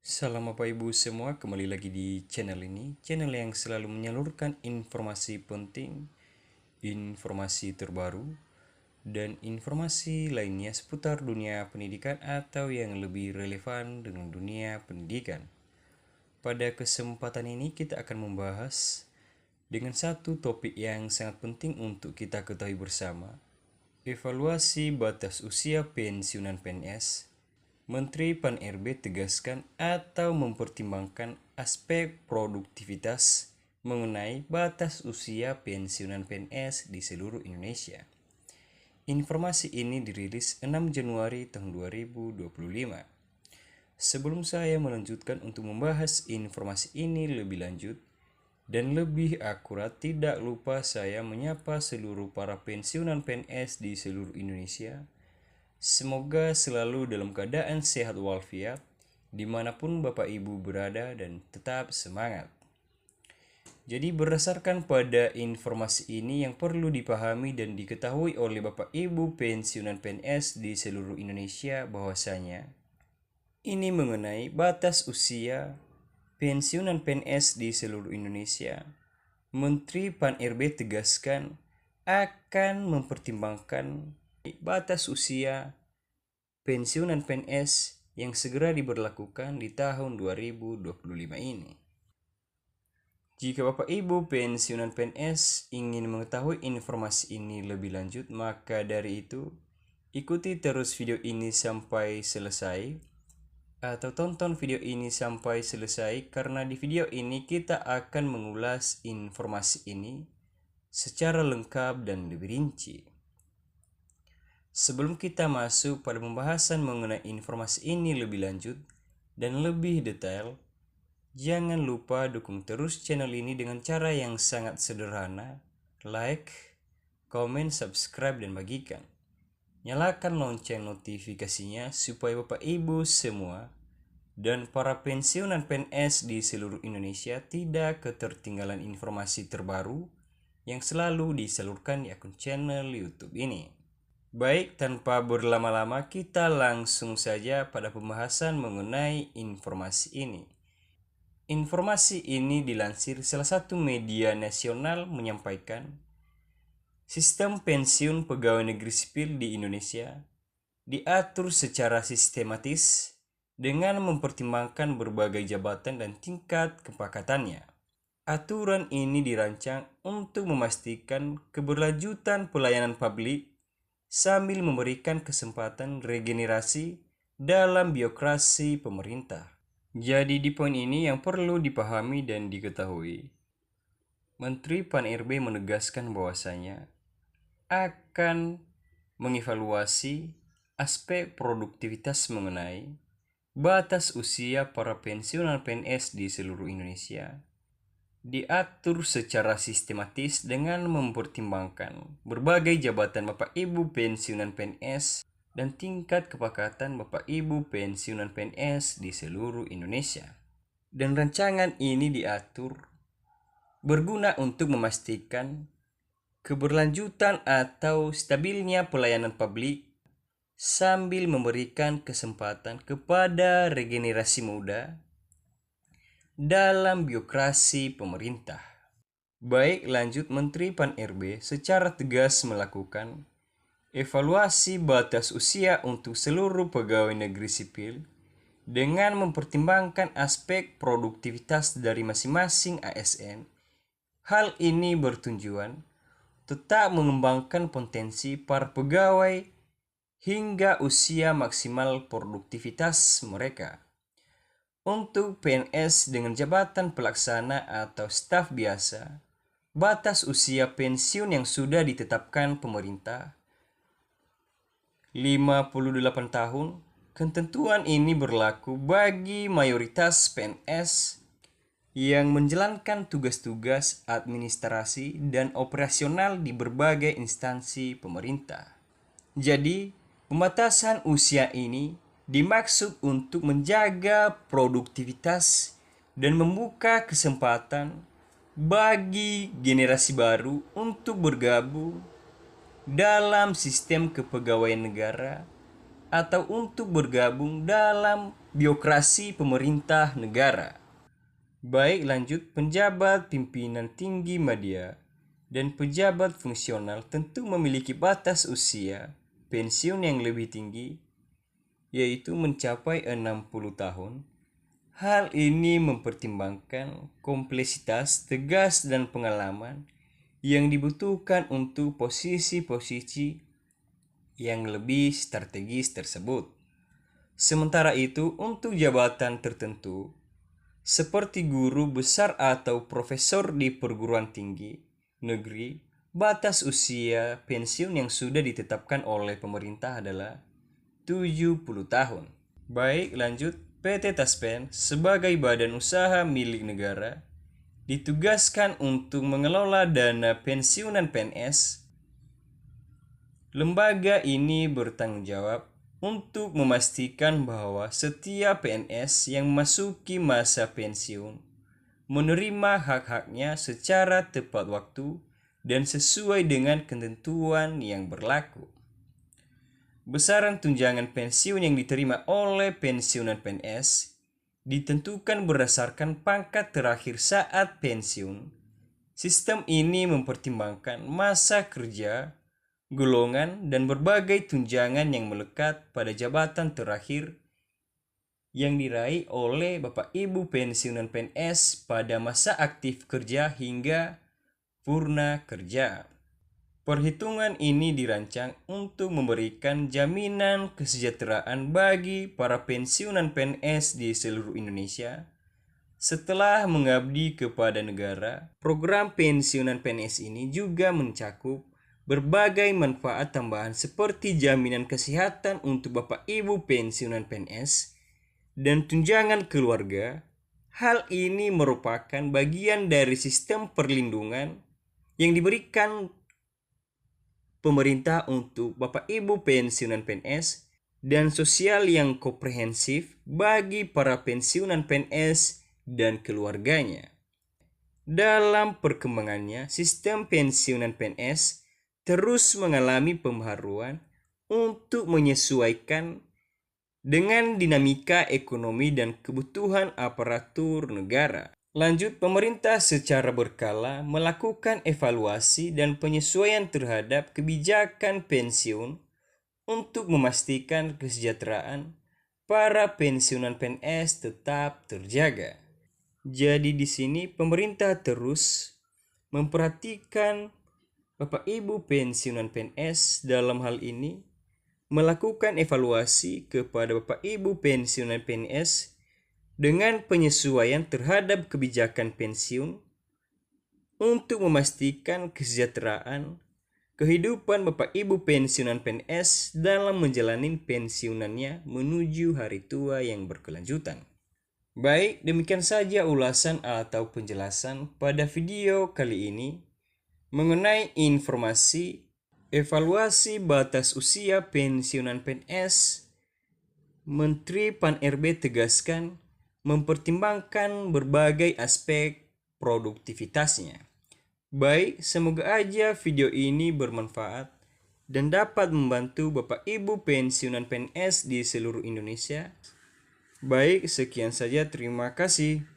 Salam Bapak Ibu semua, kembali lagi di channel ini. Channel yang selalu menyalurkan informasi penting, informasi terbaru, dan informasi lainnya seputar dunia pendidikan atau yang lebih relevan dengan dunia pendidikan. Pada kesempatan ini kita akan membahas dengan satu topik yang sangat penting untuk kita ketahui bersama. Evaluasi batas usia pensiunan PNS. Menteri Pan-RB tegaskan atau mempertimbangkan aspek produktivitas mengenai batas usia pensiunan PNS di seluruh Indonesia. Informasi ini dirilis 6 Januari tahun 2025. Sebelum saya melanjutkan untuk membahas informasi ini lebih lanjut dan lebih akurat, tidak lupa saya menyapa seluruh para pensiunan PNS di seluruh Indonesia. Semoga selalu dalam keadaan sehat walafiat dimanapun Bapak Ibu berada dan tetap semangat. Jadi berdasarkan pada informasi ini yang perlu dipahami dan diketahui oleh Bapak Ibu pensiunan PNS di seluruh Indonesia bahwasanya ini mengenai batas usia pensiunan PNS di seluruh Indonesia. Menteri Pan-RB tegaskan akan mempertimbangkan batas usia pensiunan PNS yang segera diberlakukan di tahun 2025 ini. Jika Bapak Ibu pensiunan PNS ingin mengetahui informasi ini lebih lanjut, maka dari itu ikuti terus video ini sampai selesai atau tonton video ini sampai selesai, karena di video ini kita akan mengulas informasi ini secara lengkap dan lebih rinci. Sebelum kita masuk pada pembahasan mengenai informasi ini lebih lanjut dan lebih detail, jangan lupa dukung terus channel ini dengan cara yang sangat sederhana: like, komen, subscribe, dan bagikan. Nyalakan lonceng notifikasinya supaya Bapak Ibu semua dan para pensiunan PNS di seluruh Indonesia tidak ketertinggalan informasi terbaru yang selalu disalurkan di akun channel YouTube ini. Baik, tanpa berlama-lama kita langsung saja pada pembahasan mengenai informasi ini. Informasi ini dilansir salah satu media nasional menyampaikan, sistem pensiun pegawai negeri sipil di Indonesia diatur secara sistematis dengan mempertimbangkan berbagai jabatan dan tingkat kepakatannya. Aturan ini dirancang untuk memastikan keberlanjutan pelayanan publik sambil memberikan kesempatan regenerasi dalam birokrasi pemerintah. Jadi di poin ini yang perlu dipahami dan diketahui, Menteri Pan-RB menegaskan bahwasanya akan mengevaluasi aspek produktivitas mengenai batas usia para pensiunan PNS di seluruh Indonesia diatur secara sistematis dengan mempertimbangkan berbagai jabatan Bapak Ibu pensiunan PNS dan tingkat kepakatan Bapak Ibu pensiunan PNS di seluruh Indonesia. Dan rancangan ini diatur berguna untuk memastikan keberlanjutan atau stabilnya pelayanan publik sambil memberikan kesempatan kepada regenerasi muda dalam birokrasi pemerintah. Baik, lanjut, Menteri Pan-RB secara tegas melakukan evaluasi batas usia untuk seluruh pegawai negeri sipil dengan mempertimbangkan aspek produktivitas dari masing-masing ASN. Hal ini bertujuan tetap mengembangkan potensi para pegawai hingga usia maksimal produktivitas mereka. Untuk PNS dengan jabatan pelaksana atau staf biasa, batas usia pensiun yang sudah ditetapkan pemerintah 58 tahun. Ketentuan ini berlaku bagi mayoritas PNS yang menjalankan tugas-tugas administrasi dan operasional di berbagai instansi pemerintah. Jadi, pembatasan usia ini dimaksud untuk menjaga produktivitas dan membuka kesempatan bagi generasi baru untuk bergabung dalam sistem kepegawaian negara atau untuk bergabung dalam Birokrasi pemerintah negara. Baik, lanjut. Penjabat pimpinan tinggi media dan pejabat fungsional tentu memiliki batas usia pensiun yang lebih tinggi, yaitu mencapai 60 tahun. Hal ini mempertimbangkan kompleksitas, tegas, dan pengalaman yang dibutuhkan untuk posisi-posisi yang lebih strategis tersebut. Sementara itu, untuk jabatan tertentu, seperti guru besar atau profesor di perguruan tinggi negeri, batas usia pensiun yang sudah ditetapkan oleh pemerintah adalah 70 tahun. Baik, lanjut. PT Taspen sebagai badan usaha milik negara ditugaskan untuk mengelola dana pensiunan PNS. Lembaga ini bertanggung jawab untuk memastikan bahwa setiap PNS yang memasuki masa pensiun menerima hak-haknya secara tepat waktu dan sesuai dengan ketentuan yang berlaku. Besaran tunjangan pensiun yang diterima oleh pensiunan PNS ditentukan berdasarkan pangkat terakhir saat pensiun. Sistem ini mempertimbangkan masa kerja, golongan, dan berbagai tunjangan yang melekat pada jabatan terakhir yang diraih oleh Bapak Ibu pensiunan PNS pada masa aktif kerja hingga purna kerja. Perhitungan ini dirancang untuk memberikan jaminan kesejahteraan bagi para pensiunan PNS di seluruh Indonesia setelah mengabdi kepada negara. Program pensiunan PNS ini juga mencakup berbagai manfaat tambahan seperti jaminan kesehatan untuk Bapak Ibu pensiunan PNS dan tunjangan keluarga. Hal ini merupakan bagian dari sistem perlindungan yang diberikan pemerintah untuk Bapak Ibu pensiunan PNS dan sosial yang komprehensif bagi para pensiunan PNS dan keluarganya. Dalam perkembangannya, sistem pensiunan PNS terus mengalami pembaharuan untuk menyesuaikan dengan dinamika ekonomi dan kebutuhan aparatur negara. Lanjut, pemerintah secara berkala melakukan evaluasi dan penyesuaian terhadap kebijakan pensiun untuk memastikan kesejahteraan para pensiunan PNS tetap terjaga. Jadi di sini pemerintah terus memperhatikan Bapak Ibu pensiunan PNS dalam hal ini melakukan evaluasi kepada Bapak Ibu pensiunan PNS dengan penyesuaian terhadap kebijakan pensiun untuk memastikan kesejahteraan kehidupan Bapak Ibu pensiunan PNS dalam menjalani pensiunannya menuju hari tua yang berkelanjutan. Baik, demikian saja ulasan atau penjelasan pada video kali ini mengenai informasi evaluasi batas usia pensiunan PNS. Menteri Pan-RB tegaskan mempertimbangkan berbagai aspek produktivitasnya. Baik, semoga aja video ini bermanfaat dan dapat membantu Bapak Ibu pensiunan PNS di seluruh Indonesia. Baik, sekian saja. Terima kasih.